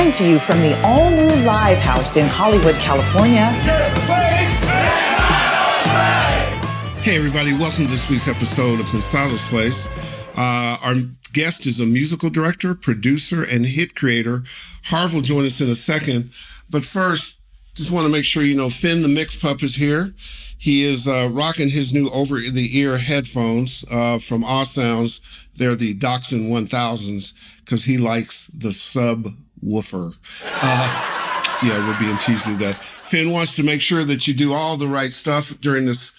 Coming to you from the all-new Live House in Hollywood, California. Hey everybody, welcome to this week's episode of Pensado's Place. Our guest is a musical director, producer, and hit creator. HARV will join us in a second. But first, just want to make sure you know Finn the Mix Pup is here. He is rocking his new over-the-ear headphones from Ausounds. They're the Dachshund 1000s because he likes the subwoofer. Yeah, we're being cheesy with that. Finn wants to make sure that you do all the right stuff during this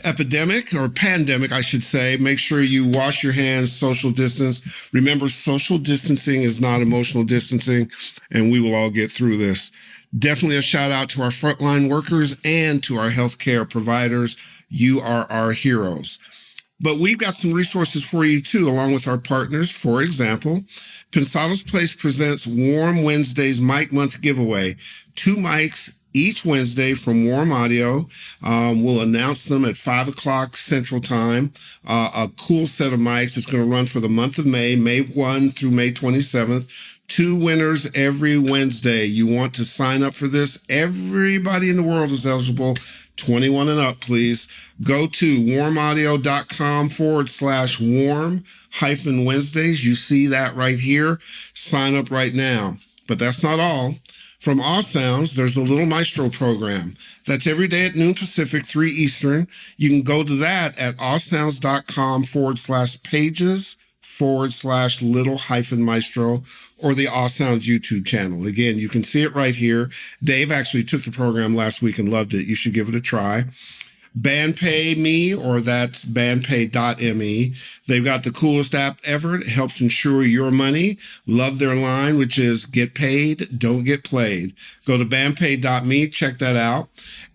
epidemic, or pandemic, I should say. Make sure you wash your hands, social distance. Remember, social distancing is not emotional distancing, and we will all get through this. Definitely a shout out to our frontline workers and to our healthcare providers. You are our heroes. But we've got some resources for you too, along with our partners. For example, Pensado's Place presents Warm Wednesday's Mic Month giveaway. 2 mics each Wednesday from Warm Audio. We'll announce them at 5 o'clock Central Time. A cool set of mics. It's going to run for the month of May 1 through May 27th. 2 winners every Wednesday. You want to sign up for this? Everybody in the world is eligible. 21 and up, please. Go to warmaudio.com/warm-Wednesdays. You see that right here. Sign up right now. But that's not all. From Ausounds, there's a little Maestro program. That's every day at noon Pacific, 3 Eastern. You can go to that at ausounds.com/pages/little-maestro or the Ausounds YouTube channel. Again, you can see it right here. Dave actually took the program last week and loved it. You should give it a try. BandPay me, or that's bandpay.me. They've got the coolest app ever. It helps insure your money. Love their line, which is get paid, don't get played. Go to bandpay.me, check that out.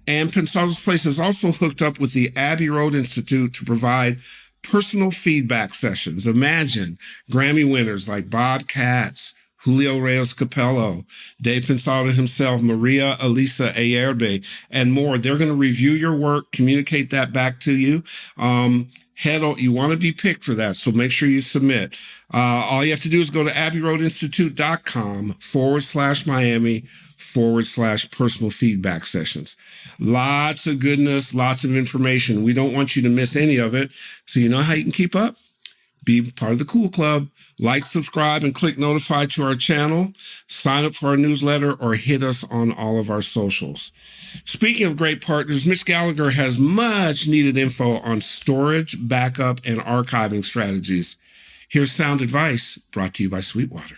And Pensado's Place is also hooked up with the Abbey Road Institute to provide personal feedback sessions. Imagine Grammy winners like Bob Katz, Julio Reyes Capello, Dave Pensado himself, Maria Elisa Ayerbe, and more. They're going to review your work, communicate that back to you. You want to be picked for that, so make sure you submit. All you have to do is go to abbeyroadinstitute.com/Miami/personal feedback sessions. Lots of goodness, lots of information. We don't want you to miss any of it. So you know how you can keep up? Be part of the cool club. Like, subscribe, and click notify to our channel. Sign up for our newsletter or hit us on all of our socials. Speaking of great partners, Mitch Gallagher has much needed info on storage, backup, and archiving strategies. Here's Sound Advice, brought to you by Sweetwater.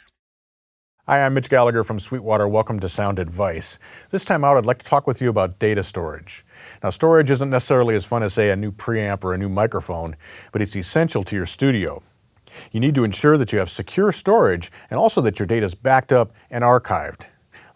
Hi, I'm Mitch Gallagher from Sweetwater. Welcome to Sound Advice. This time out, I'd like to talk with you about data storage. Now, storage isn't necessarily as fun as, say, a new preamp or a new microphone, but it's essential to your studio. You need to ensure that you have secure storage and also that your data is backed up and archived.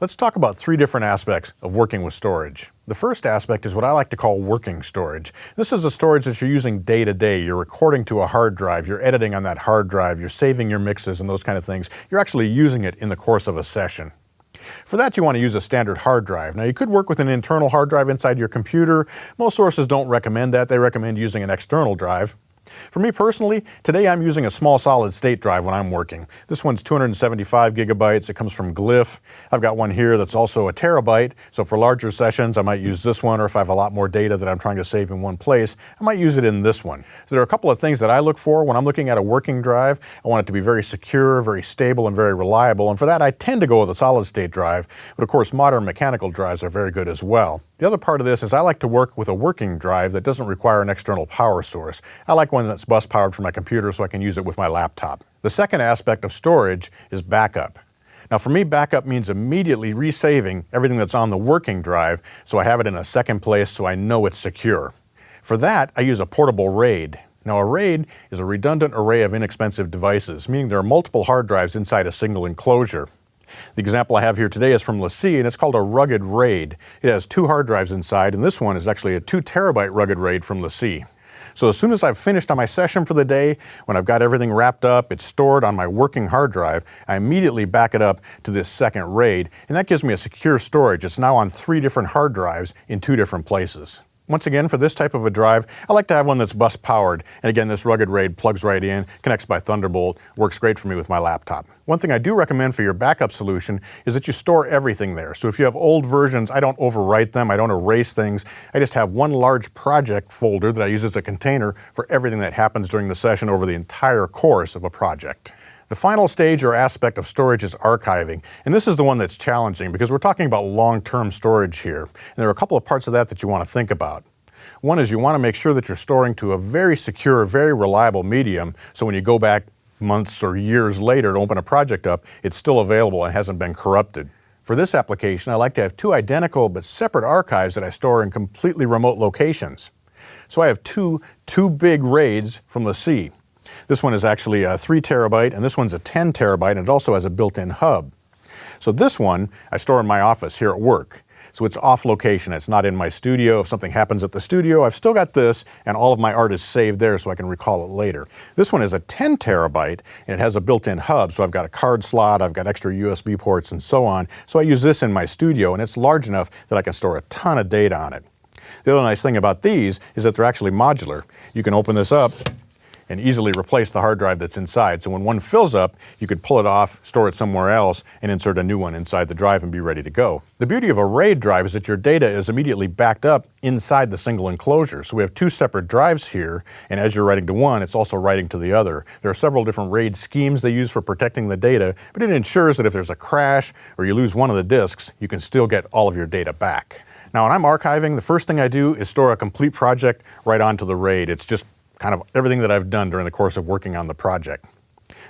Let's talk about 3 different aspects of working with storage. The first aspect is what I like to call working storage. This is a storage that you're using day to day. You're recording to a hard drive, you're editing on that hard drive, you're saving your mixes and those kind of things. You're actually using it in the course of a session. For that, you want to use a standard hard drive. Now, you could work with an internal hard drive inside your computer. Most sources don't recommend that. They recommend using an external drive. For me personally, today I'm using a small solid-state drive when I'm working. This one's 275 gigabytes. It comes from Glyph. I've got one here that's also a terabyte, so for larger sessions I might use this one, or if I have a lot more data that I'm trying to save in one place, I might use it in this one. So there are a couple of things that I look for when I'm looking at a working drive. I want it to be very secure, very stable, and very reliable, and for that I tend to go with a solid-state drive, but of course modern mechanical drives are very good as well. The other part of this is I like to work with a working drive that doesn't require an external power source. I like one that's bus powered for my computer so I can use it with my laptop. The second aspect of storage is backup. Now for me, backup means immediately resaving everything that's on the working drive so I have it in a second place so I know it's secure. For that, I use a portable RAID. Now a RAID is a redundant array of inexpensive devices, meaning there are multiple hard drives inside a single enclosure. The example I have here today is from LaCie, and it's called a rugged RAID. It has 2 hard drives inside, and this one is actually a 2 terabyte rugged RAID from LaCie. So as soon as I've finished on my session for the day, when I've got everything wrapped up, it's stored on my working hard drive, I immediately back it up to this second RAID, and that gives me a secure storage. It's now on 3 different hard drives in 2 different places. Once again, for this type of a drive, I like to have one that's bus powered. And again, this rugged RAID plugs right in, connects by Thunderbolt, works great for me with my laptop. One thing I do recommend for your backup solution is that you store everything there. So if you have old versions, I don't overwrite them, I don't erase things. I just have one large project folder that I use as a container for everything that happens during the session over the entire course of a project. The final stage or aspect of storage is archiving, and this is the one that's challenging because we're talking about long-term storage here. And there are a couple of parts of that you want to think about. One is you want to make sure that you're storing to a very secure, very reliable medium, so when you go back months or years later to open a project up, it's still available and hasn't been corrupted. For this application, I like to have two identical but separate archives that I store in completely remote locations. So I have two big RAIDs from the sea. This one is actually a 3 terabyte and this one's a 10 terabyte, and it also has a built-in hub. So this one I store in my office here at work. So it's off location, it's not in my studio. If something happens at the studio, I've still got this and all of my art is saved there so I can recall it later. This one is a 10 terabyte and it has a built-in hub, so I've got a card slot, I've got extra USB ports and so on. So I use this in my studio and it's large enough that I can store a ton of data on it. The other nice thing about these is that they're actually modular. You can open this up and easily replace the hard drive that's inside. So when one fills up, you could pull it off, store it somewhere else, and insert a new one inside the drive and be ready to go. The beauty of a RAID drive is that your data is immediately backed up inside the single enclosure. So we have two separate drives here, and as you're writing to one, it's also writing to the other. There are several different RAID schemes they use for protecting the data, but it ensures that if there's a crash or you lose one of the disks, you can still get all of your data back. Now, when I'm archiving, the first thing I do is store a complete project right onto the RAID. It's just kind of everything that I've done during the course of working on the project.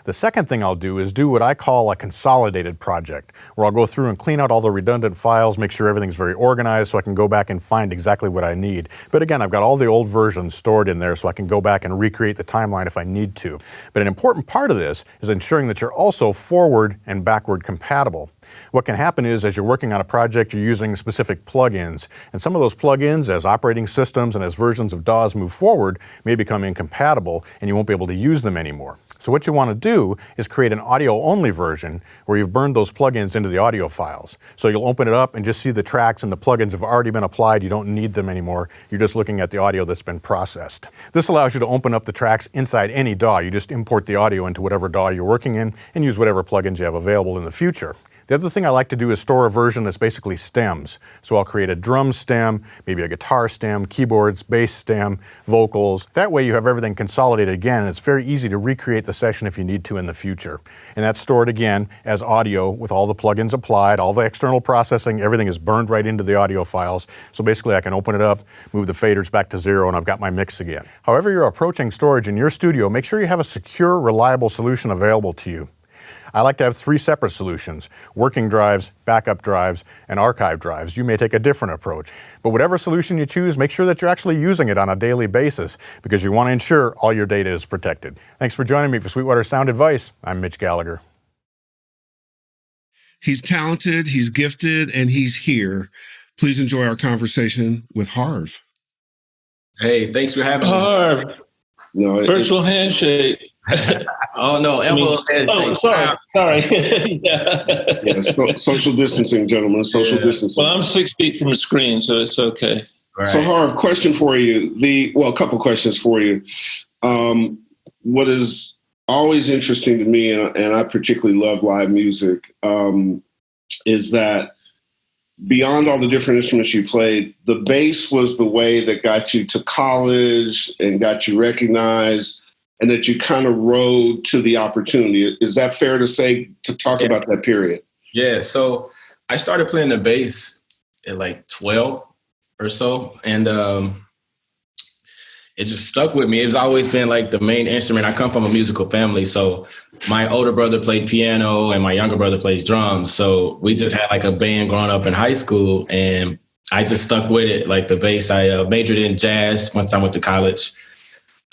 The second thing I'll do is do what I call a consolidated project, where I'll go through and clean out all the redundant files, make sure everything's very organized so I can go back and find exactly what I need. But again, I've got all the old versions stored in there so I can go back and recreate the timeline if I need to. But an important part of this is ensuring that you're also forward and backward compatible. What can happen is, as you're working on a project, you're using specific plugins. And some of those plugins, as operating systems and as versions of DAWs move forward, may become incompatible and you won't be able to use them anymore. So what you want to do is create an audio-only version where you've burned those plugins into the audio files. So you'll open it up and just see the tracks and the plugins have already been applied. You don't need them anymore. You're just looking at the audio that's been processed. This allows you to open up the tracks inside any DAW. You just import the audio into whatever DAW you're working in and use whatever plugins you have available in the future. The other thing I like to do is store a version that's basically stems. So I'll create a drum stem, maybe a guitar stem, keyboards, bass stem, vocals. That way you have everything consolidated again, and it's very easy to recreate the session if you need to in the future. And that's stored again as audio with all the plugins applied, all the external processing, everything is burned right into the audio files. So basically I can open it up, move the faders back to 0, and I've got my mix again. However you're approaching storage in your studio, make sure you have a secure, reliable solution available to you. I like to have 3 separate solutions: working drives, backup drives, and archive drives. You may take a different approach. But whatever solution you choose, make sure that you're actually using it on a daily basis because you want to ensure all your data is protected. Thanks for joining me for Sweetwater Sound Advice. I'm Mitch Gallagher. He's talented, he's gifted, and he's here. Please enjoy our conversation with HARV. Hey, thanks for having me. HARV. No, Virtual handshake. Oh, no, elbow handshake. Oh, sorry. Yeah, social distancing, gentlemen, social distancing. Well, I'm 6 feet from the screen, so it's okay. Right. So, Harv, question for you. A couple questions for you. What is always interesting to me, and I particularly love live music, is that beyond all the different instruments you played, the bass was the way that got you to college and got you recognized, and that you kind of rode to the opportunity. Is that fair to say, to talk about that period? Yeah, so I started playing the bass at like 12 or so, and it just stuck with me. It's always been like the main instrument. I come from a musical family, so my older brother played piano and my younger brother plays drums. So we just had like a band growing up in high school, and I just stuck with it, like the bass. I majored in jazz once I went to college,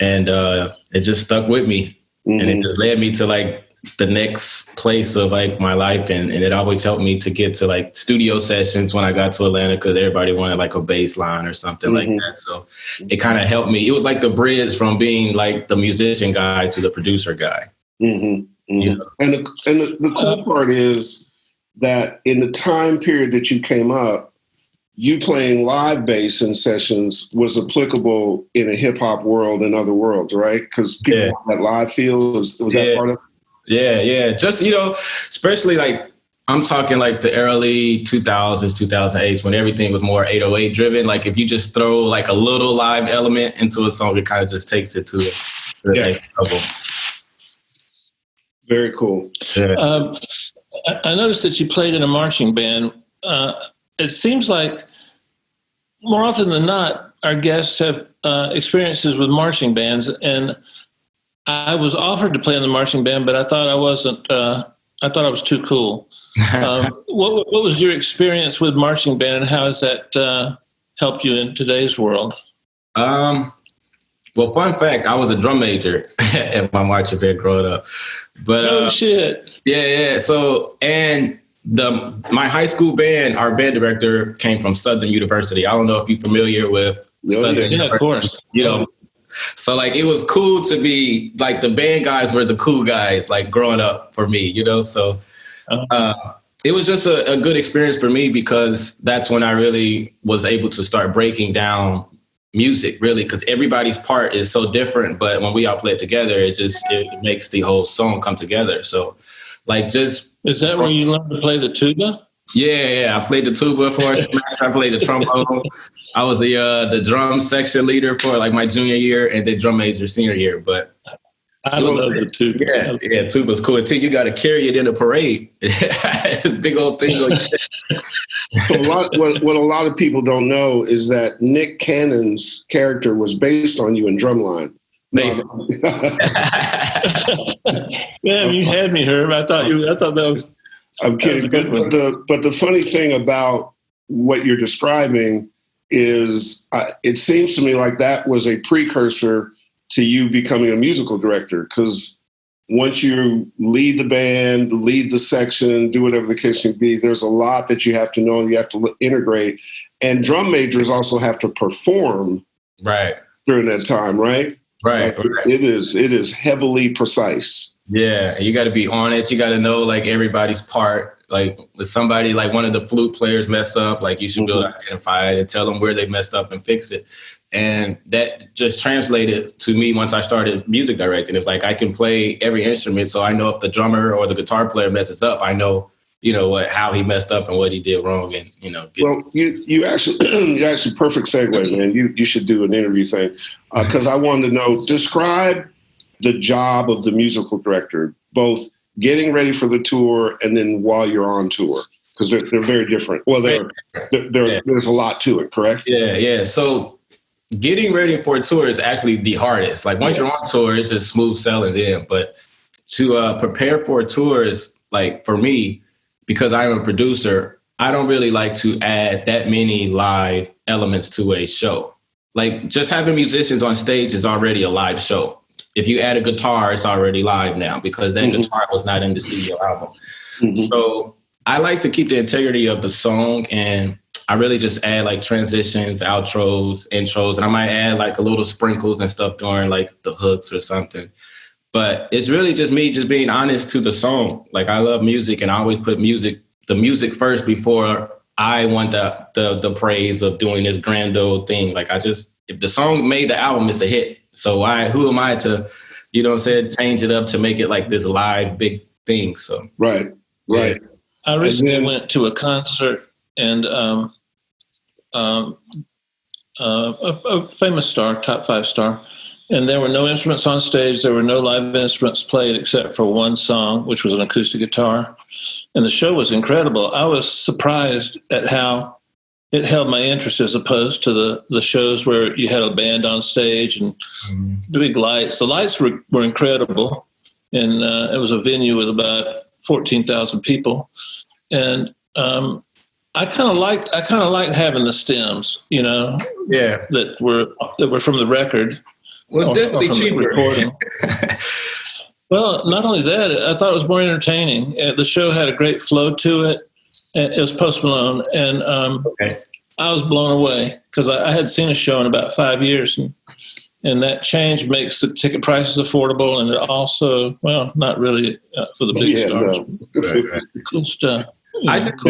and it just stuck with me. Mm-hmm. And it just led me to like the next place of like my life. And it always helped me to get to like studio sessions when I got to Atlanta, because everybody wanted like a bass line or something like that. So it kind of helped me. It was like the bridge from being like the musician guy to the producer guy. Mm-hmm. Mm-hmm. You know? And the cool part is that in the time period that you came up, you playing live bass in sessions was applicable in a hip hop world and other worlds, right? Because people want that live feel. Was that part of it? Yeah. Just, especially like, I'm talking like the early 2000s, 2008s, when everything was more 808 driven. Like if you just throw like a little live element into a song, it kind of just takes it to the next level. Very cool. Yeah. I noticed that you played in a marching band. It seems like more often than not, our guests have experiences with marching bands, and I was offered to play in the marching band, but I thought I wasn't. I thought I was too cool. What was your experience with marching band, and how has that helped you in today's world? Well, fun fact, I was a drum major at my marching band growing up. But oh shit! Yeah. So, and my high school band, our band director came from Southern University. I don't know if you're familiar with Southern University. Of course. So like it was cool to be like the band guys were the cool guys, like growing up for me, So it was just a good experience for me because that's when I really was able to start breaking down music, really, because everybody's part is so different. But when we all play it together, it makes the whole song come together. So like just... Is that where you learned to play the tuba? Yeah. I played the tuba for a semester. I played the trombone. I was the drum section leader for like my junior year and then drum major senior year. But I love the tuba. Yeah, tuba's cool. Until you got to carry it in a parade. Big old thing. So what a lot of people don't know is that Nick Cannon's character was based on you in Drumline. Man, you had me, Herb. I thought that was... I'm kidding. But the funny thing about what you're describing is it seems to me like that was a precursor to you becoming a musical director, because once you lead the band, lead the section, do whatever the case may be, there's a lot that you have to know and you have to integrate. And drum majors also have to perform during that time, right? Right. It is heavily precise. Yeah, you got to be on it. You got to know like everybody's part. Like if somebody, like one of the flute players mess up, like you should be able to identify it and tell them where they messed up and fix it. And that just translated to me once I started music directing. It's like I can play every instrument, so I know if the drummer or the guitar player messes up, I know how he messed up and what he did wrong, and Well, you actually perfect segue, man. You should do an interview thing because I wanted to know, describe the job of the musical director, both getting ready for the tour and then while you're on tour, because they're very different. Well, there's a lot to it, correct? Yeah. So getting ready for a tour is actually the hardest. Like once you're on tour, it's just smooth sailing in. But to prepare for a tour is like, for me, because I'm a producer, I don't really like to add that many live elements to a show. Like just having musicians on stage is already a live show. If you add a guitar, it's already live now because that guitar was not in the studio album. So I like to keep the integrity of the song, and I really just add like transitions, outros, intros, and I might add like a little sprinkles and stuff during like the hooks or something. But it's really just me just being honest to the song. Like I love music, and I always put the music first before I want the praise of doing this grand old thing. Like if the song made the album, it's a hit. So who am I to, change it up to make it like this live big thing? So right. I recently went to a concert, and a famous star, top 5 star, and there were no instruments on stage. There were no live instruments played except for one song, which was an acoustic guitar, and the show was incredible. I was surprised at how it held my interest as opposed to the shows where you had a band on stage and the big lights. The lights were incredible, and it was a venue with about 14,000 people, and I kind of liked having the stems, that were from the record. Well, it's definitely cheaper. Recording. Well, not only that, I thought it was more entertaining. The show had a great flow to it. It was Post Malone, and I was blown away because I had seen a show in about 5 years, and that change makes the ticket prices affordable, and it also, not really for the big stars. No. Cool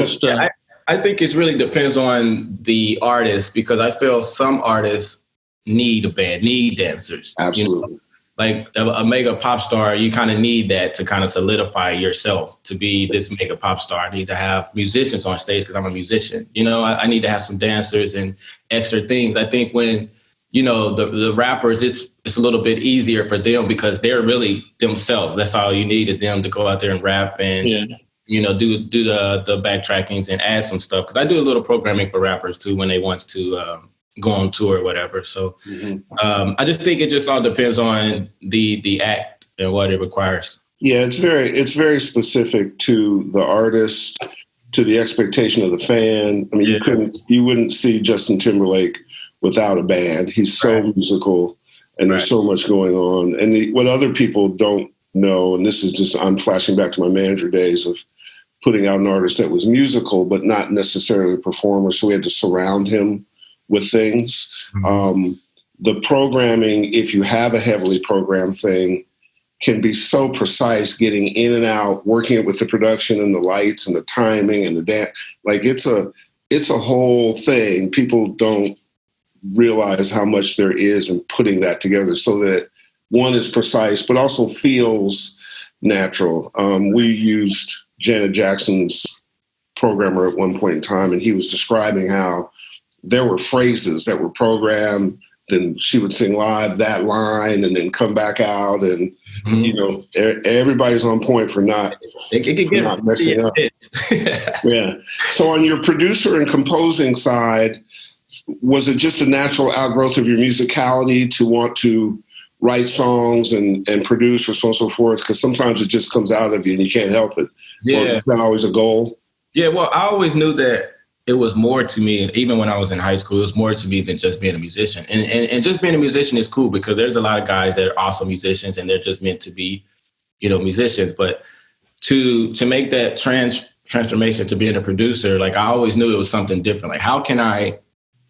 stuff. I think it really depends on the artist, because I feel some artists need a band, need dancers. Absolutely. You know? Like a mega pop star, you kind of need that to kind of solidify yourself to be this mega pop star. I need to have musicians on stage because I'm a musician. You know, I need to have some dancers and extra things. I think when, you know, the rappers, it's a little bit easier for them because they're really themselves. That's all you need is them to go out there and rap and, you know, do the backtrackings and add some stuff. Because I do a little programming for rappers too when they want to go on tour or whatever. So I just think it just all depends on the act and what it requires. Yeah, it's very specific to the artist, to the expectation of the fan. I mean, you wouldn't see Justin Timberlake without a band. He's so musical, and there's so much going on. And what other people don't know, and this is just, I'm flashing back to my manager days of putting out an artist that was musical, but not necessarily a performer. So we had to surround him with things. The programming, if you have a heavily programmed thing, can be so precise, getting in and out, working it with the production and the lights and the timing and the dance. Like it's a whole thing. People don't realize how much there is in putting that together so that one is precise, but also feels natural. We used Janet Jackson's programmer at one point in time, and he was describing how there were phrases that were programmed, then she would sing live that line and then come back out. And, you know, everybody's on point for not messing up. Yeah. So on your producer and composing side, was it just a natural outgrowth of your musicality to want to write songs and produce or so on and so forth? Because sometimes it just comes out of you and you can't help it. Yeah. Is that always a goal? Yeah, well, I always knew that it was more to me, even when I was in high school, it was more to me than just being a musician. And just being a musician is cool because there's a lot of guys that are awesome musicians and they're just meant to be, you know, musicians. But to make that transformation to being a producer, like I always knew it was something different. Like how can I,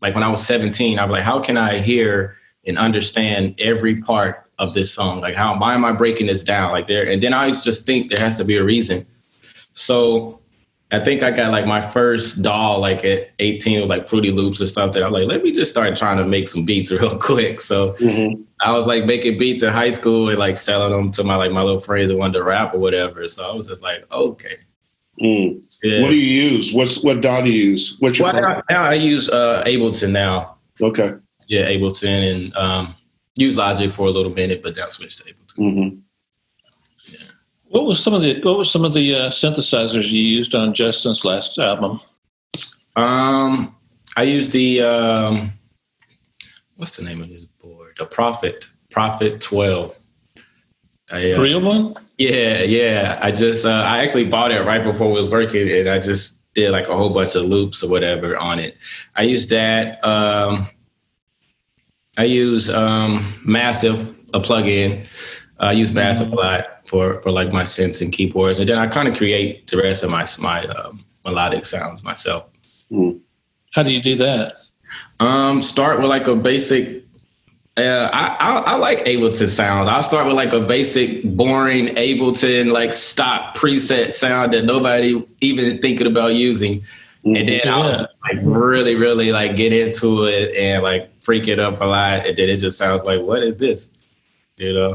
like when I was 17, I was like, how can I hear and understand every part of this song? Like why am I breaking this down like there? And then I always just think there has to be a reason. So I think I got like my first doll like at 18 with like Fruity Loops or something. I'm like, let me just start trying to make some beats real quick. So I was like making beats in high school and like selling them to my little friends that wanted to rap or whatever. So I was just like, okay. Yeah. What do you use? What DAW do you use? Now I use Ableton now. Okay. Yeah, Ableton, and use Logic for a little minute, but now switched to Ableton. What was some of the synthesizers you used on Justin's last album? I used the what's the name of his board? The Prophet 12. Real one? Yeah. I actually bought it right before it was working, and I just did like a whole bunch of loops or whatever on it. I used that. I use Massive, a plugin. I use Massive a lot for like my synths and keyboards, and then I kind of create the rest of my melodic sounds myself. How do you do that? Start with like a basic. I like Ableton sounds. I'll start with like a basic, boring Ableton like stock preset sound that nobody even thinking about using, and then I'll just like really, really like get into it and like freak it up a lot, and then it just sounds like, what is this? You know.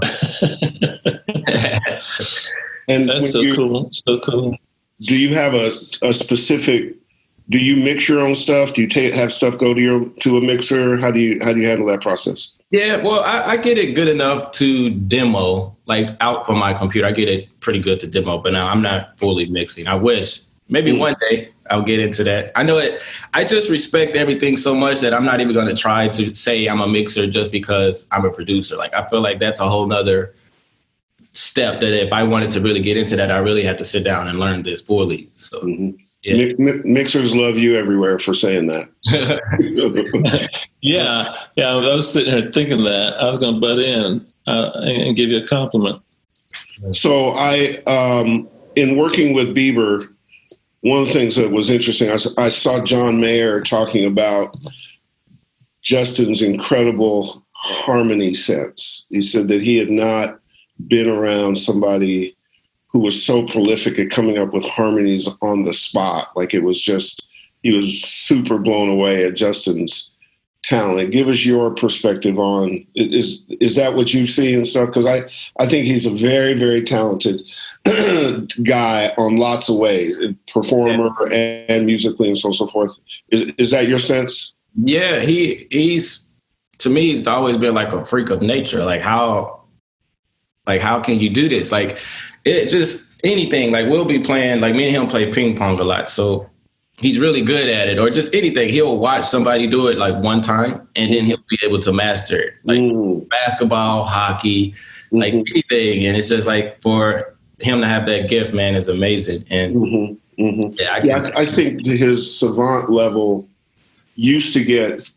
And that's so cool. So cool. Do you have a specific? Do you mix your own stuff? Do you have stuff go to a mixer? How do you handle that process? Yeah, well, I get it good enough to demo, like out from my computer. I get it pretty good to demo, but now I'm not fully mixing. I wish maybe one day I'll get into that. I know it. I just respect everything so much that I'm not even going to try to say I'm a mixer just because I'm a producer. Like I feel like that's a whole nother step that if I wanted to really get into that, I really have to sit down and learn this fully. So yeah. Mixers love you everywhere for saying that. Yeah. I was sitting here thinking that I was going to butt in and give you a compliment. So in working with Bieber, one of the things that was interesting, I saw John Mayer talking about Justin's incredible harmony sense. He said that he had not been around somebody who was so prolific at coming up with harmonies on the spot. Like it was just he was super blown away at Justin's talent. Give us your perspective on, is that what you see and stuff? Because I think he's a very, very talented guy on lots of ways, performer and musically and so on and so forth. Is that your sense? Yeah, he's, to me, he's always been like a freak of nature. Like how can you do this? Like it just anything, like we'll be playing, like me and him play ping pong a lot. So he's really good at it, or just anything. He'll watch somebody do it like one time and then he'll be able to master it. Like basketball, hockey, like anything. And it's just like for him to have that gift, man, is amazing. And I think his savant level used to get,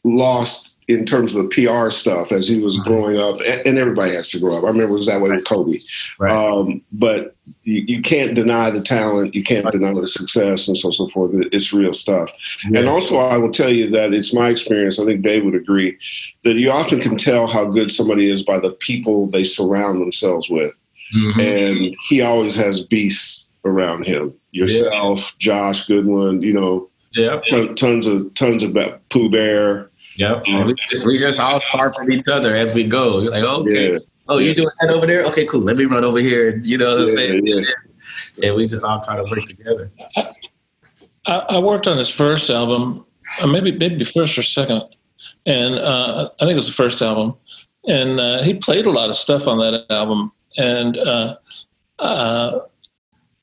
lost in terms of the PR stuff as he was growing up, and everybody has to grow up. I remember it was that way with Kobe. Right. But you can't deny the talent. You can't deny the success and so forth. It's real stuff. Yeah. And also, I will tell you that it's my experience, I think Dave would agree, that you often can tell how good somebody is by the people they surround themselves with. Mm-hmm. And he always has beasts around him. Yourself, Josh Goodwin, tons of Pooh Bear. Yep. We just all start from each other as we go. You're like, okay. Yeah. Oh, you're doing that over there? Okay, cool. Let me run over here. You know what I'm saying? Yeah. And we just all kind of work together. I worked on his first album, maybe first or second. And I think it was the first album. And he played a lot of stuff on that album. And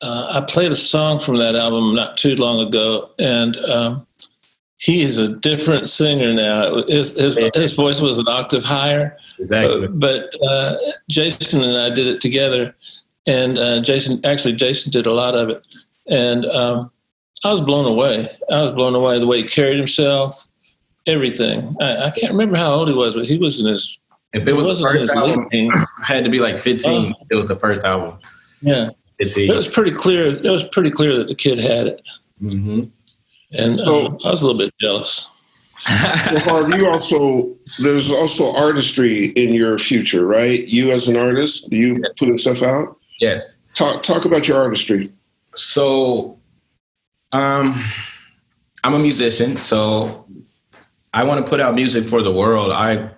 I played a song from that album not too long ago. And he is a different singer now. His voice was an octave higher. Exactly. But Jason and I did it together, and Jason did a lot of it, and I was blown away. The way he carried himself, everything. I can't remember how old he was, but he was in his. If it was the first album, had to be like 15. It was the first album. Yeah, 15. It was pretty clear. It was pretty clear that the kid had it. Mm-hmm. And so, I was a little bit jealous. Well, there's also artistry in your future, right? You as an artist, you putting stuff out? Yes. Talk about your artistry. So, I'm a musician, so I want to put out music for the world. I've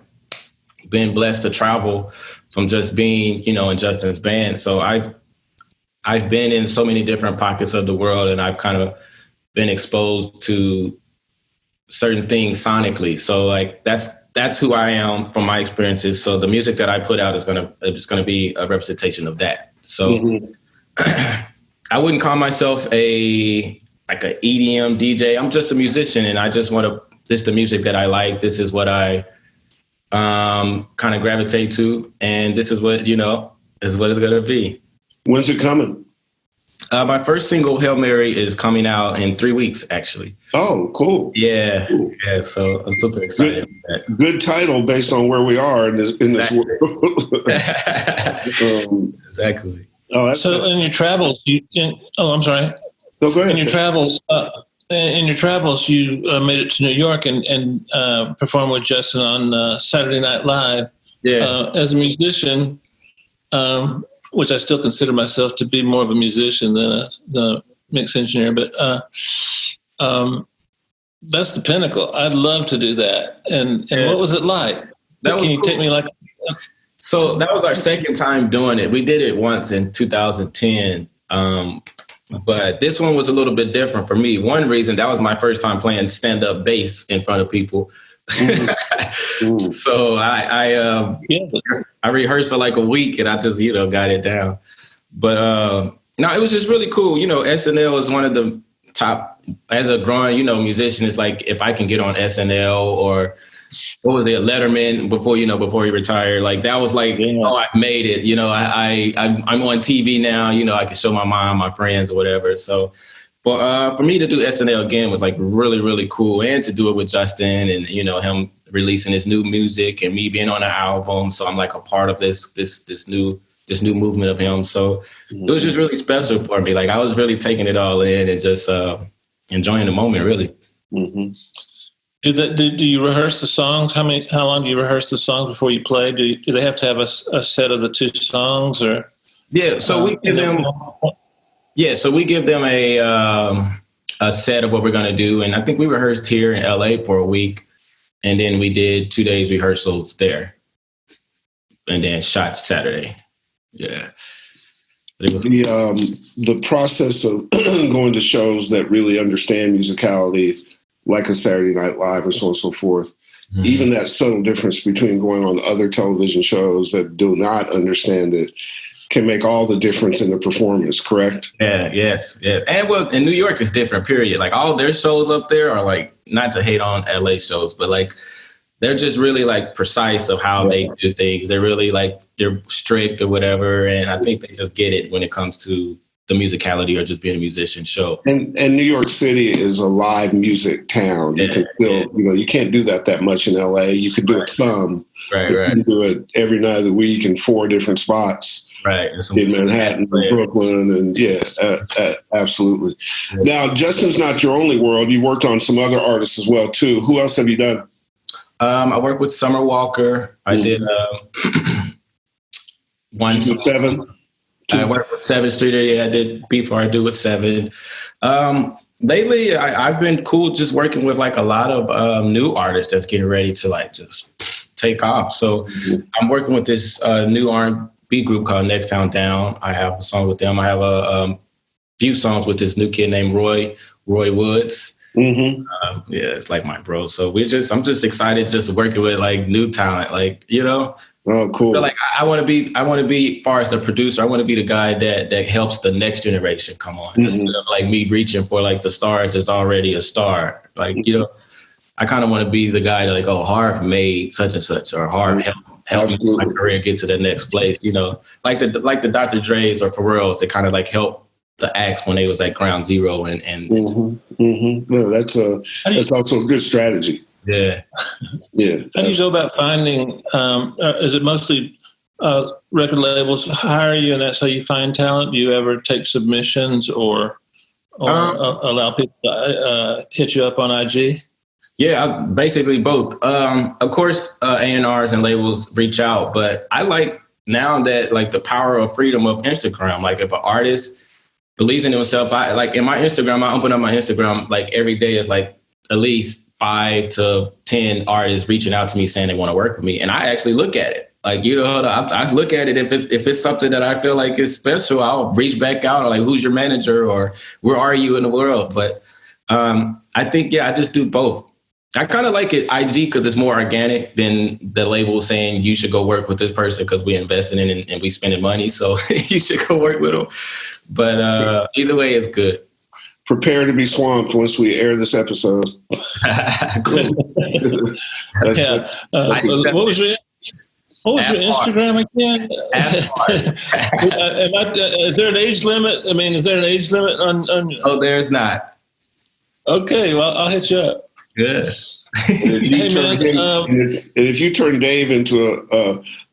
been blessed to travel from just being, in Justin's band. So I've been in so many different pockets of the world, and I've kind of been exposed to certain things sonically. So like that's who I am from my experiences. So the music that I put out is gonna be a representation of that. So I wouldn't call myself a EDM DJ. I'm just a musician, and I just want to. This is the music that I like. This is what I kind of gravitate to, and this is what is what it's gonna be. When's it coming? My first single, Hail Mary, is coming out in 3 weeks, actually. Oh, cool. Yeah. Cool. Yeah, so I'm super excited. Good title based on where we are in this world. Exactly. So in your travels, I'm sorry. No, go ahead. In your travels, you made it to New York and performed with Justin on Saturday Night Live. Yeah. As a musician, which I still consider myself to be more of a musician than a mix engineer, but that's the pinnacle. I'd love to do that. And what was it like? Can you take me like? So that was our second time doing it. We did it once in 2010, but this one was a little bit different for me. One reason, that was my first time playing stand-up bass in front of people. So I rehearsed for like a week, and I just got it down. But no, it was just really cool. SNL is one of the top, as a growing musician. It's like if I can get on SNL or what was it, Letterman before he retired. Like that was like, oh, I made it. I'm on TV now. I can show my mom, my friends, or whatever. So. For me to do SNL again was like really, really cool, and to do it with Justin and him releasing his new music and me being on an album, so I'm like a part of this new movement of him. So it was just really special for me. Like I was really taking it all in and just enjoying the moment, really. Mm-hmm. Do you rehearse the songs? How long do you rehearse the songs before you play? Do they have to have a set of the two songs or? Yeah, so we give them. Yeah, so we give them a set of what we're going to do. And I think we rehearsed here in LA for a week. And then we did 2 days rehearsals there. And then shot Saturday. Yeah. But it was The process of going to shows that really understand musicality, like a Saturday Night Live and so on and so forth, even that subtle difference between going on other television shows that do not understand it can make all the difference in the performance, correct? Yeah, yes. And well, in New York, it's different, period. Like all their shows up there are like, not to hate on LA shows, but like, they're just really like precise of how they do things. They're really like, they're strict or whatever. And I think they just get it when it comes to the musicality or just being a musician show. And New York City is a live music town. You can still, you can't do that much in LA. You can do it some. Right. You can do it every night of the week in 4 different spots. Right. In Manhattan, Brooklyn, and absolutely. Now, Justin's not your only world. You've worked on some other artists as well, too. Who else have you done? I worked with Summer Walker. I did one. 7? I worked with 7 Street. Yeah, I did Before I Do with 7. Lately, I've been cool just working with like a lot of new artists that's getting ready to like just take off. So I'm working with this new R&B group called Next Town Down. I have a song with them. I have a few songs with this new kid named Roy Woods. Yeah, it's like my bro. So I'm just excited just working with like new talent, like, Oh, cool. So like I want to be, as far as the producer, I want to be the guy that helps the next generation come on. Instead of like me reaching for like the stars that's already a star. Like, I kind of want to be the guy that like, oh, HARV made such and such, or HARV helped my career get to the next place. Like the Dr. Dre's or Pharrell's, that kind of like help the acts when they was at ground zero and No, that's also a good strategy. Yeah. How do you go about finding? Is it mostly record labels hire you, and that's how you find talent? Do you ever take submissions or allow people to hit you up on IG? Yeah, basically both. Of course, A&Rs and labels reach out, but I like now that like the power of freedom of Instagram. Like if an artist believes in himself, I like in my Instagram, I open up my Instagram like every day is like at least 5 to 10 artists reaching out to me saying they want to work with me. And I actually look at it. Like, I look at it. If it's something that I feel like is special, I'll reach back out or like, who's your manager or where are you in the world? But I think, I just do both. I kind of like it IG because it's more organic than the label saying you should go work with this person because we invested in and we spending money. So you should go work with them. But either way, it's good. Prepare to be swamped once we air this episode. Cool. What was your Instagram again? Is there an age limit? I mean, is there an age limit on? Oh, there's not. Okay, well, I'll hit you up. Good. If you turn Dave into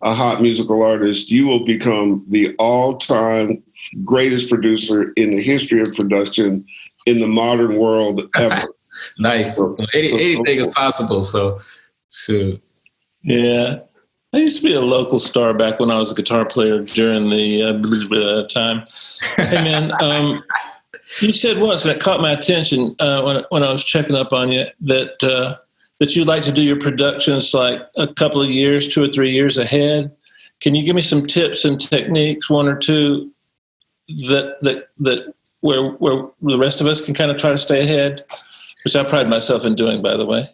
a hot musical artist, you will become the all-time greatest producer in the history of production in the modern world ever. Nice. Anything is possible. So, shoot. Yeah. I used to be a local star back when I was a guitar player during the time. Hey, man, you said once, and it caught my attention when I was checking up on you, that you'd like to do your productions like a couple of years, 2 or 3 years ahead. Can you give me some tips and techniques, 1 or 2, that where the rest of us can kind of try to stay ahead, which I pride myself in doing, by the way?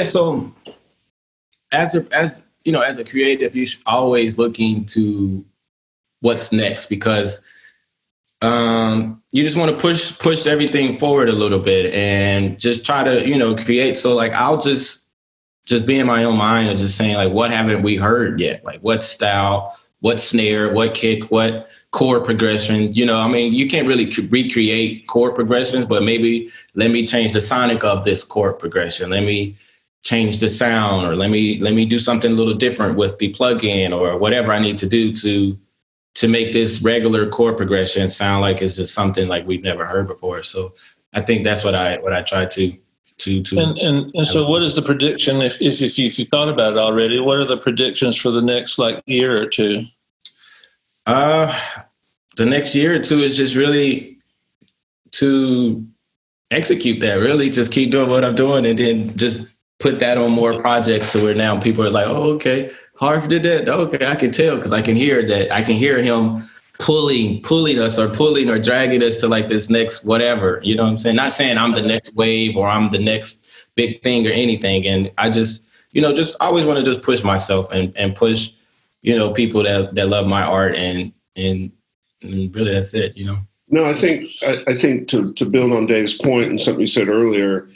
So as a creative, you're always looking to what's next because you just want to push everything forward a little bit and just try to, create. So like, I'll just be in my own mind and just saying like, what haven't we heard yet? Like what style, what snare, what kick, what chord progression, you can't really recreate chord progressions, but maybe let me change the sonic of this chord progression. Let me change the sound, or let me do something a little different with the plugin or whatever I need to do to make this regular chord progression sound like it's just something like we've never heard before. So I think that's what I try to. And so what is the prediction? If you thought about it already, what are the predictions for the next year or 2? The next year or 2 is just really to execute that, really. Just keep doing what I'm doing and then just put that on more projects to where now people are like, oh, okay, Harv did that. Okay, I can tell because I can hear that. I can hear him pulling us or pulling or dragging us to like this next whatever. You know what I'm saying? Not saying I'm the next wave or I'm the next big thing or anything. And I just, just always want to just push myself and push, people that love my art and really that's it, No, I think to build on Dave's point and something you said earlier,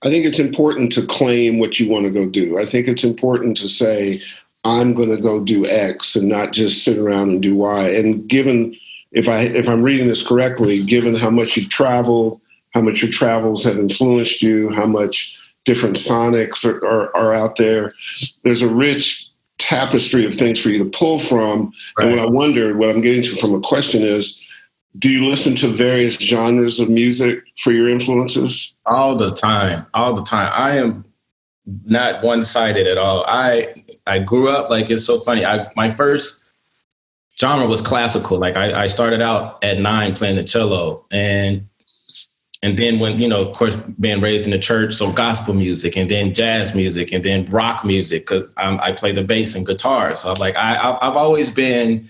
I think it's important to claim what you want to go do. I think it's important to say, I'm going to go do X and not just sit around and do Y. And given, if I'm reading this correctly, given how much you've traveled, how much your travels have influenced you, how much different sonics are out there, there's a rich tapestry of things for you to pull from. Right. And what I'm getting to from a question is, do you listen to various genres of music for your influences? All the time. I am not one-sided at all. I grew up, like, it's so funny. My first genre was classical. Like I started out at 9 playing the cello and then when, of course, being raised in the church, so gospel music and then jazz music and then rock music because I play the bass and guitar. So I'm like, I've always been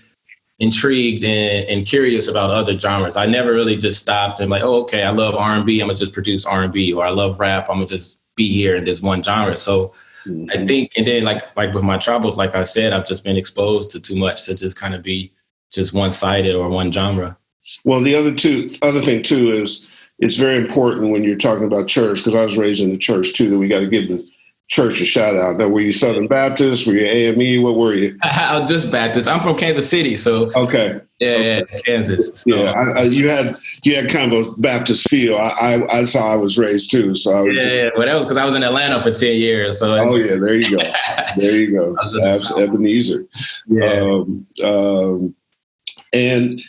intrigued and curious about other genres. I never really just stopped and like, oh, okay, I love R&B. I'm gonna just produce R&B, or I love rap. I'm gonna just be here in this one genre. So I think, and then like with my travels, like I said, I've just been exposed to too much to just kind of be just one-sided or one genre. Well, the other thing too is it's very important when you're talking about church, because I was raised in the church too, that we got to give the church a shout out. Now, were you Southern Baptist? Were you AME? What were you? I was just Baptist. I'm from Kansas City, so okay. Yeah, Kansas. So. Yeah, you had kind of a Baptist feel. That's how I was raised too. So I was, well, that was because I was in Atlanta for 10 years. So there you go. Ebenezer. Yeah. And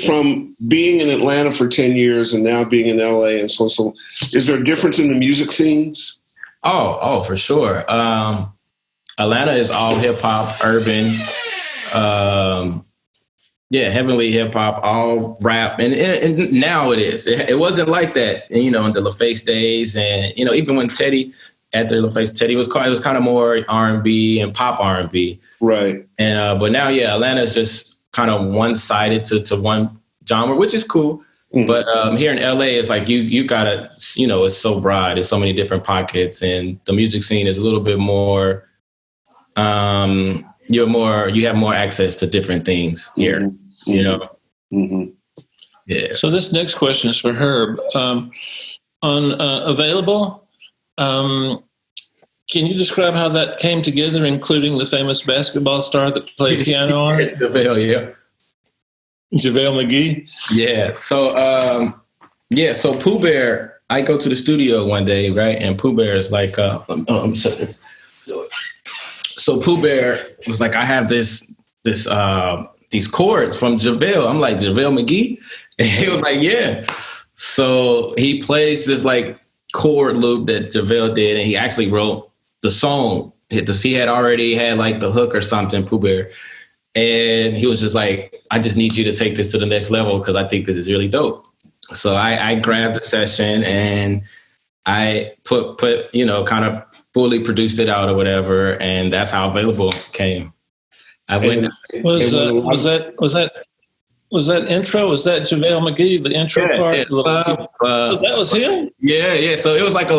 from being in Atlanta for 10 years and now being in LA and so, is there a difference in the music scenes? Oh, for sure. Atlanta is all hip hop, urban, heavily hip hop, all rap, and now it is. It wasn't like that, in the LaFace days, and even when Teddy was kind of more R&B and pop R&B, right? And but now, Atlanta is just kind of one-sided to one genre, which is cool. Mm-hmm. But here in LA, it's like you gotta, it's so broad. There's so many different pockets, and the music scene is a little bit more. You have more access to different things here. Mm-hmm. Mm-hmm. Yeah. So this next question is for Herb. On Available, can you describe how that came together, including the famous basketball star that played piano on it? JaVale McGee? Yeah. So Pooh Bear, I go to the studio one day, right? And Pooh Bear is like, so Pooh Bear was like, I have these chords from JaVale. I'm like, JaVale McGee? And he was like, yeah. So he plays this like chord loop that JaVale did, and he actually wrote the song. He had already had like the hook or something, Pooh Bear. And he was just like, I just need you to take this to the next level because I think this is really dope. So I grabbed the session and I put kind of fully produced it out or whatever, and that's how Available came. Was that intro? Was that JaVale McGee, the intro part? So that was him? Yeah. So it was like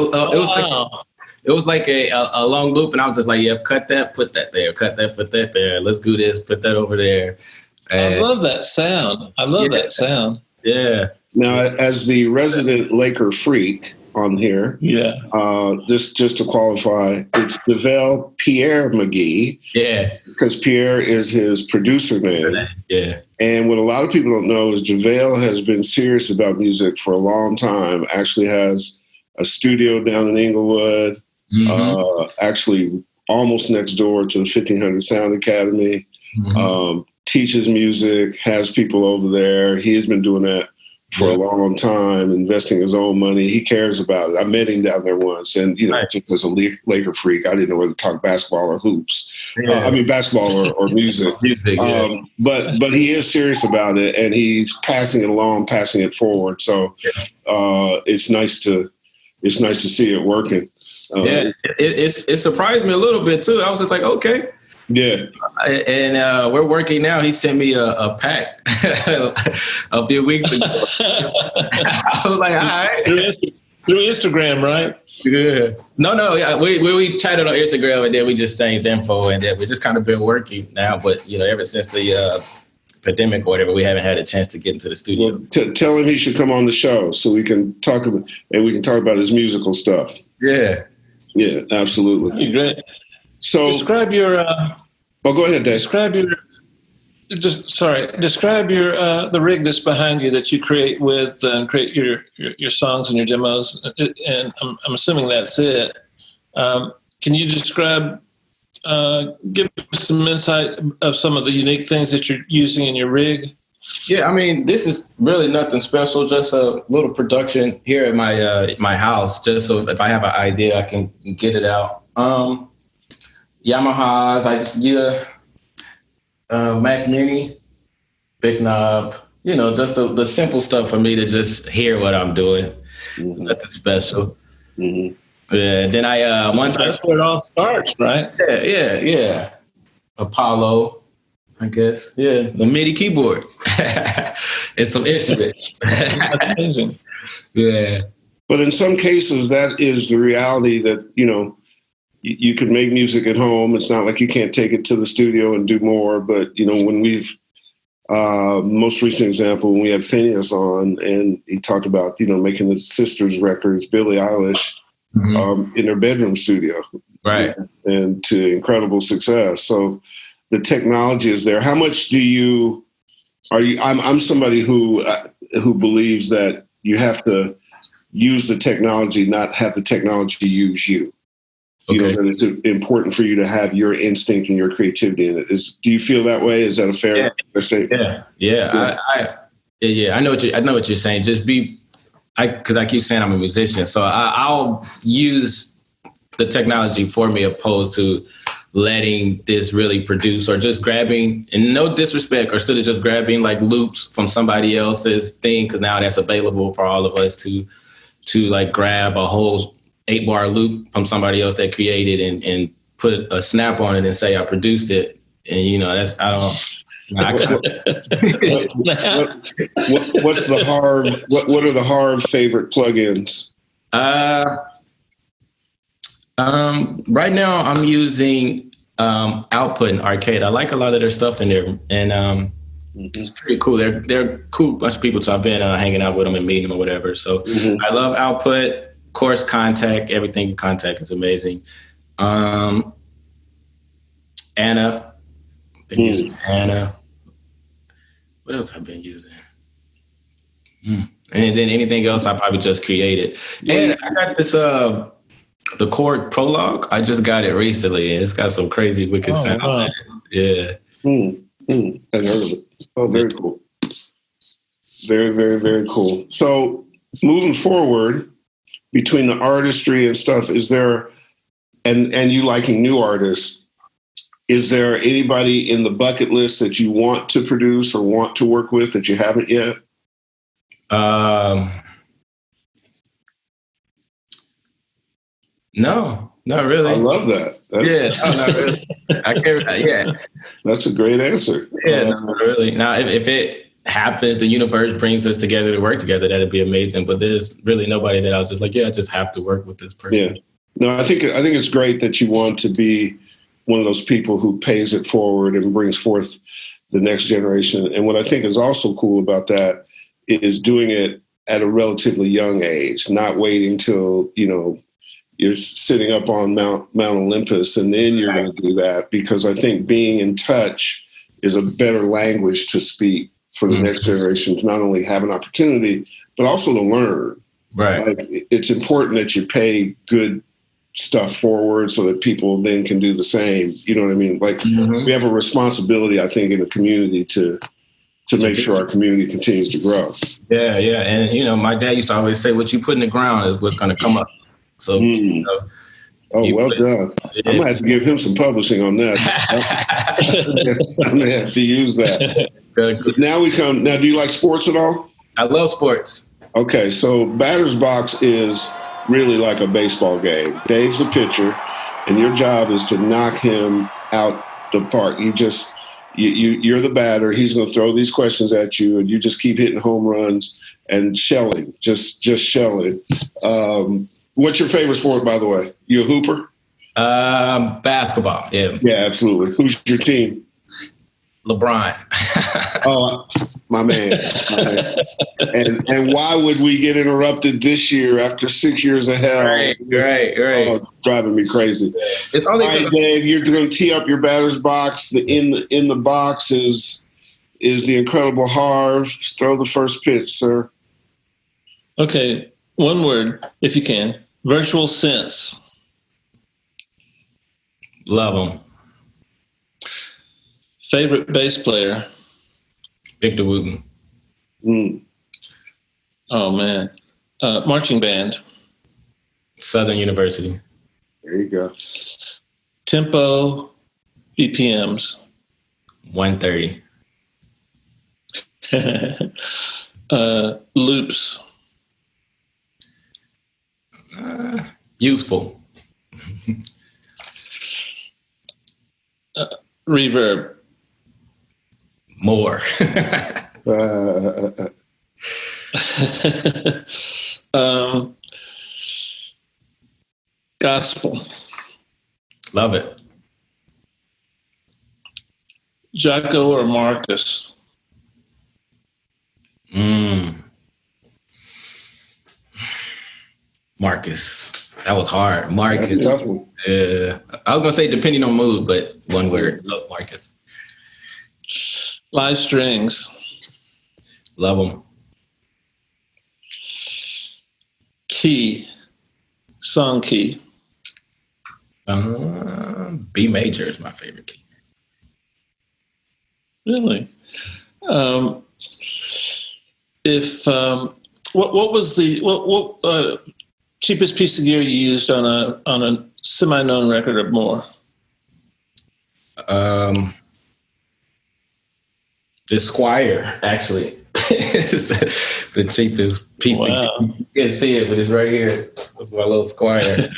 it was like a long loop, and I was just like, cut that, put that there, cut that, put that there. Let's do this, put that over there. And I love that sound. That sound. Yeah. Now, as the resident Laker freak on here, just to qualify, it's JaVale Pierre McGee. Yeah. Because Pierre is his producer name. Yeah. And what a lot of people don't know is JaVale has been serious about music for a long time. Actually has a studio down in Inglewood. Mm-hmm. Actually almost next door to the 1500 Sound Academy. Mm-hmm. Teaches music, has people over there. He has been doing that for a long time, investing his own money. He cares about it. I met him down there once, and just as a Laker freak, I didn't know whether to talk basketball or hoops. Basketball or music. But he is serious about it, and he's passing it along, passing it forward. So it's nice to see it working. It surprised me a little bit too. I was just like, okay. Yeah. And we're working now. He sent me a pack a few weeks ago. I was like, all right. Through Instagram, right? Yeah. No. Yeah, we chatted on Instagram, and then we just changed info, and then we just kind of been working now. But, ever since the pandemic or whatever, we haven't had a chance to get into the studio. Well, tell him he should come on the show so we can talk about his musical stuff. Yeah. Yeah, absolutely. Great. So describe your. Go ahead, Dave. Describe your the rig that's behind you that you create with and create your songs and your demos. And I'm assuming that's it. Can you describe? Give us some insight of some of the unique things that you're using in your rig. Yeah, I mean, this is really nothing special. Just a little production here at my house. Just so if I have an idea, I can get it out. Yamahas, I just Mac Mini, big knob, just the simple stuff for me to just hear what I'm doing. Mm-hmm. Nothing special. Mm-hmm. Yeah, then that's where it all starts, right? Yeah. Apollo, I guess. Yeah, the MIDI keyboard and some instruments. That's amazing. Yeah. But in some cases, that is the reality that, you can make music at home. It's not like you can't take it to the studio and do more. But, when we've, most recent example, when we had Phineas on and he talked about, making his sister's records, Billie Eilish, in their bedroom studio. Right. And to incredible success. So the technology is there. How much I'm somebody who believes that you have to use the technology, not have the technology use you. Okay. That it's important for you to have your instinct and your creativity in it. Do you feel that way? Is that a fair statement? Yeah. I know what you're saying. Just because I keep saying I'm a musician, so I'll use the technology for me, opposed to letting this really produce or just grabbing, and no disrespect, or still just grabbing like loops from somebody else's thing, because now that's available for all of us to like grab a whole 8-bar loop from somebody else that created and put a snap on it and say I produced it. And what's the HARV? What are the HARV favorite plugins? Right now I'm using Output and Arcade. I like a lot of their stuff in there, and it's pretty cool. They're cool bunch of people, so I've been hanging out with them and meeting them or whatever. So I love Output. Of course, Contact, everything in Contact is amazing. Anna, been using Anna. What else I've been using? And then anything else I probably just created. And I got this the Chord Prologue. I just got it recently. It's got some crazy wicked sound. Wow. Yeah. I heard of it. Oh, very cool. Very, very, very cool. So moving forward, between the artistry and stuff, is there, and you liking new artists, is there anybody in the bucket list that you want to produce or want to work with that you haven't yet? No, not really. I love that. Not really. I can't. That's a great answer. Yeah, not really. Now, if it happens, the universe brings us together to work together, that'd be amazing. But there's really nobody that I was just like, I just have to work with this person. Yeah. No, I think it's great that you want to be one of those people who pays it forward and brings forth the next generation. And what I think is also cool about that is doing it at a relatively young age, not waiting till, you're sitting up on Mount Olympus and then you're going to do that, because I think being in touch is a better language to speak for the next generation to not only have an opportunity, but also to learn. Right. Like, it's important that you pay good stuff forward so that people then can do the same. You know what I mean? Like we have a responsibility, I think, in the community to to make sure our community continues to grow. Yeah, yeah. And, you know, my dad used to always say, what you put in the ground is what's going to come up. So, you know, well done. Yeah. I'm going to have to give him some publishing on that. I'm going to have to use that. Now do you like sports at all? I love sports. Okay, so batter's box is really like a baseball game. Dave's a pitcher, and your job is to knock him out the park. You're the batter. He's going to throw these questions at you, and you just keep hitting home runs and shelling, just shelling. What's your favorite sport, by the way? You a hooper? Basketball. Yeah. Yeah, absolutely. Who's your team? LeBron. Oh, my man. And why would we get interrupted this year after 6 years of hell? Right. Oh, driving me crazy. It's only all right, Dave, you're going to tee up your batter's box. In the box is the incredible HARV. Throw the first pitch, sir. Okay, one word, if you can. Virtual sense. Love them. Favorite bass player? Victor Wooten. Oh, man. Marching band? Southern University. There you go. Tempo, BPMs? 130. Loops? Useful. Reverb? More. Gospel? Love it. Jocko or Marcus? Marcus. That was hard. Marcus. That's a tough one. I was gonna say depending on mood, but one word. So Marcus. Live strings? Love them. Key? Song key? B major is my favorite key. Really? What was the cheapest piece of gear you used on a semi-known record or more? The Squire, actually. It's the cheapest piece. Wow. You can't see it, but it's right here. It's my little Squire.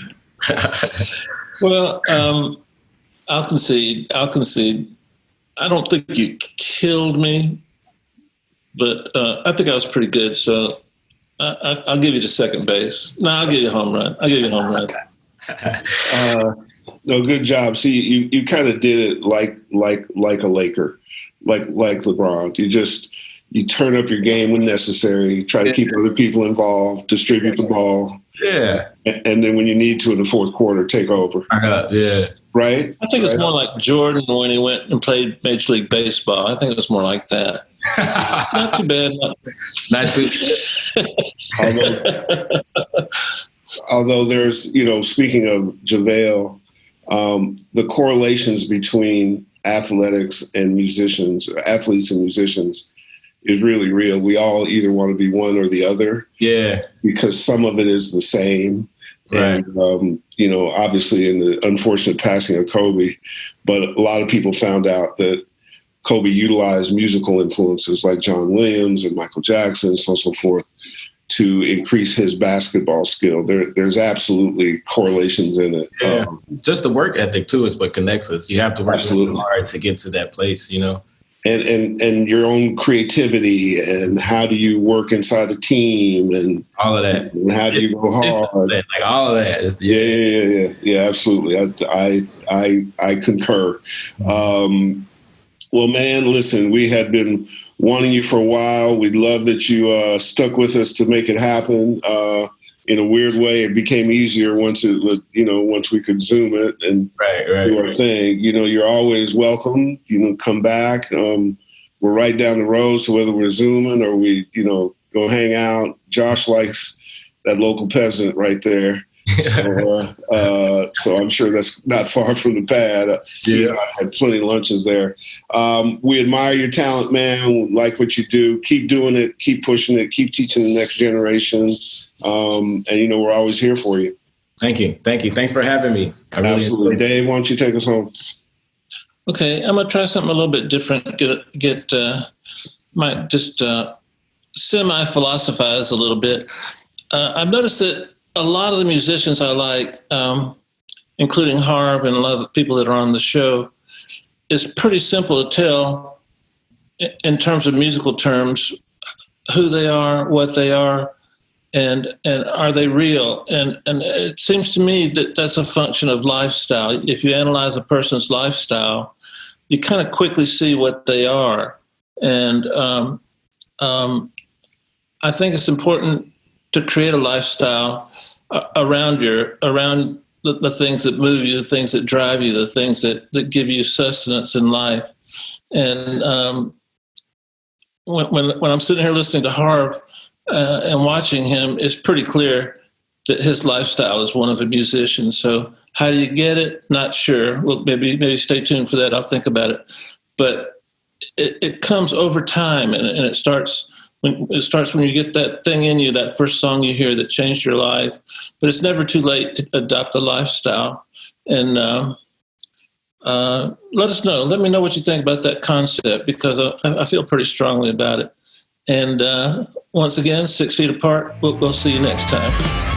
Well, I'll concede. I don't think you killed me, but I think I was pretty good. So I'll give you the second base. No, I'll give you a home run. No, good job. See, you kind of did it like a Laker, like LeBron. You turn up your game when necessary. Try to keep other people involved. Distribute the ball. Yeah. And then when you need to in the fourth quarter, take over. Yeah. Right? I think it's more like Jordan when he went and played Major League Baseball. I think it was more like that. Not too bad. Not too although there's, speaking of JaVale, the correlations between athletes and musicians is really real. We all either want to be one or the other. Yeah. Because some of it is the same. Right. And, obviously in the unfortunate passing of Kobe, but a lot of people found out that Kobe utilized musical influences like John Williams and Michael Jackson and so on and so forth to increase his basketball skill. There's absolutely correlations in it. Yeah. Just the work ethic too is what connects us. You have to work really hard to get to that place, And your own creativity and how do you work inside a team and all of that. And how do you go hard? Like all of that. Yeah, absolutely. I concur. Well, man, listen, we had been wanting you for a while. We love that you stuck with us to make it happen. In a weird way, it became easier once we could Zoom it and do our thing. You're always welcome. Come back. We're right down the road, so whether we're Zooming or we, go hang out, Josh likes that local peasant right there. So I'm sure that's not far from the pad. I had plenty of lunches there. We admire your talent, man. We like what you do. Keep doing it. Keep pushing it. Keep teaching the next generation. And, we're always here for you. Thank you. Thanks for having me. Absolutely. Dave, why don't you take us home? Okay, I'm going to try something a little bit different. Might just semi-philosophize a little bit. I've noticed that a lot of the musicians I like, including HARV and a lot of the people that are on the show, it's pretty simple to tell in terms of musical terms who they are, what they are, and are they real? And it seems to me that that's a function of lifestyle. If you analyze a person's lifestyle, you kind of quickly see what they are. And I think it's important to create a lifestyle around the things that move you, the things that drive you, the things that give you sustenance in life. And when I'm sitting here listening to HARV and watching him, it's pretty clear that his lifestyle is one of a musician. So how do you get it? Not sure. Well, maybe stay tuned for that. I'll think about it. But it comes over time, and it starts when you get that thing in you, that first song you hear that changed your life. But it's never too late to adopt a lifestyle. And let us know. Let me know what you think about that concept, because I feel pretty strongly about it. And once again, 6 feet apart. We'll see you next time.